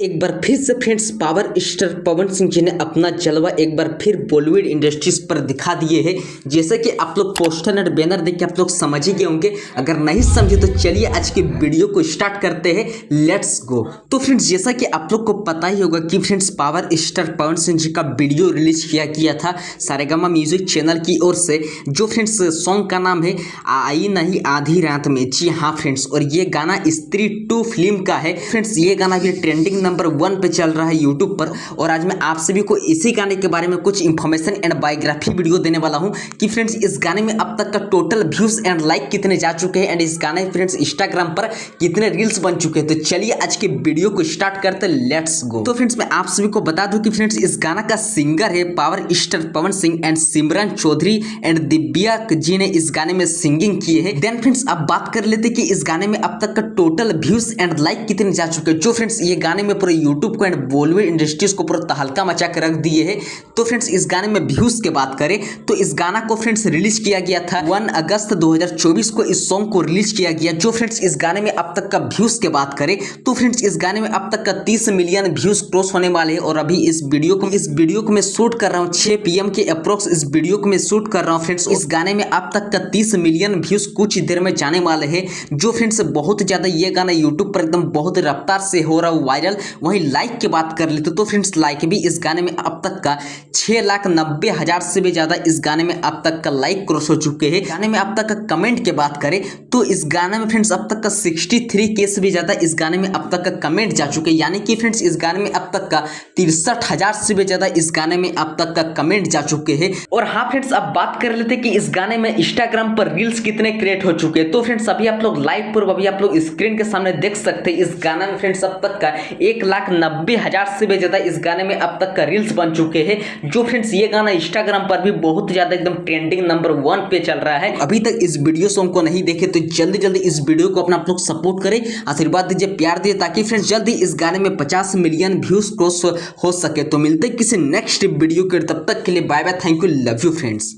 एक बार फिर से friends power star Pawan Singh ji ने अपना जलवा एक बार फिर बॉलीवुड इंडस्ट्रीज पर दिखा दिए हैं। जैसे कि आप लोग पोस्टर और बैनर देख के आप लोग समझ ही गए होंगे। अगर नहीं समझे तो चलिए आज के वीडियो को स्टार्ट करते हैं, लेट्स गो। तो फ्रेंड्स जैसा कि आप लोग को पता ही होगा कि friends power star Pawan Singh ji का वीडियो रिलीज किया गया था सारेगामा म्यूजिक चैनल की ओर से, जो फ्रेंड्स सॉन्ग का नाम है आई नहीं आधी रात में। जी हाँ फ्रेंड्स, और ये गाना स्त्री 2 फिल्म का है। फ्रेंड्स ये गाना भी ट्रेंडिंग नंबर 1 पे चल रहा है यूट्यूब पर। और आज मैं आप सभी को इसी गाने के बारे में कुछ इंफॉर्मेशन एंड बायोग्राफी वीडियो देने वाला हूं कि फ्रेंड्स इस गाने में अब तक का टोटल व्यूज एंड लाइक कितने जा चुके हैं एंड इस गाने फ्रेंड्स इंस्टाग्राम पर कितने रील्स बन चुके हैं। तो चलिए आज के वीडियो को स्टार्ट करते, लेट्स गो। तो फ्रेंड्स मैं आप सभी को बता दूं कि फ्रेंड्स इस गाना का सिंगर है power star Pawan Singh and Simran Chaudhary and Divya ji ने इस गाने में सिंगिंग की है। देन फ्रेंड्स अब बात कर लेते कि इस गाने में अब तक का टोटल व्यूज एंड लाइक कितने जा चुके हैं, जो फ्रेंड्स ये गाने में पूरे यूट्यूब को एंड बॉलीवुड इंडस्ट्रीज को पूरा तहलका मचा के रख दिए हैं। तो फ्रेंड्स इस गाने में व्यूज की बात करें तो इस गाना को फ्रेंड्स रिलीज किया गया था 1 अगस्त 2024 को इस सॉन्ग को रिलीज किया गया। जो फ्रेंड्स इस गाने में अब तक का व्यूज की बात करें तो फ्रेंड्स इस गाने में अब तक का 30 मिलियन व्यूज क्रॉस होने वाले हैं। और अभी इस वीडियो को मैं शूट कर रहा हूँ 6 PM के अप्रोक्स इस वीडियो को मैं शूट कर रहा हूँ। फ्रेंड्स इस गाने में अब तक का 30 मिलियन व्यूज कुछ देर में जाने वाले हैं, जो फ्रेंड्स बहुत ज्यादा ये गाना यूट्यूब पर एकदम बहुत रफ्तार से हो रहा है वायरल। वहीं लाइक की बात कर लेते तो फ्रेंड्स लाइक भी इस गाने में अब तक का 6,90,000 से भी ज्यादा इस गाने में अब तक का लाइक क्रॉस हो चुके हैं। गाने में अब तक का कमेंट की बात करें तो इस गाने में फ्रेंड्स अब तक का 63K से भी ज्यादा इस गाने में अब तक का कमेंट जा चुके हैं। यानी कि फ्रेंड्स इस गाने में अब तक का 63,000 से भी ज्यादा इस गाने में अब तक का कमेंट जा चुके हैं। और हाँ फ्रेंड्स अब बात कर लेते कि इस गाने में इंस्टाग्राम पर रील्स कितने क्रिएट हो चुके हैं। तो फ्रेंड्स अभी आप लोग लाइव पर अभी आप लोग स्क्रीन के सामने देख सकते हैं। इस गाना में फ्रेंड्स अब तक का 1,90,000 से भी ज्यादा इस गाने में अब तक का रील्स बन चुके हैं। जो फ्रेंड्स ये गाना इंस्टाग्राम पर भी बहुत ज्यादा एकदम ट्रेंडिंग नंबर 1 पे चल रहा है। अभी तक इस वीडियो सॉन्ग को नहीं देखे तो जल्दी जल्दी इस वीडियो को अपना आप लोग सपोर्ट करें, आशीर्वाद दीजिए, प्यार दिए, ताकि फ्रेंड्स जल्दी इस गाने में 50 मिलियन व्यूज क्रॉस हो सके। तो मिलते किसी नेक्स्ट वीडियो के, तब तक के लिए bye bye, thank you, love you friends.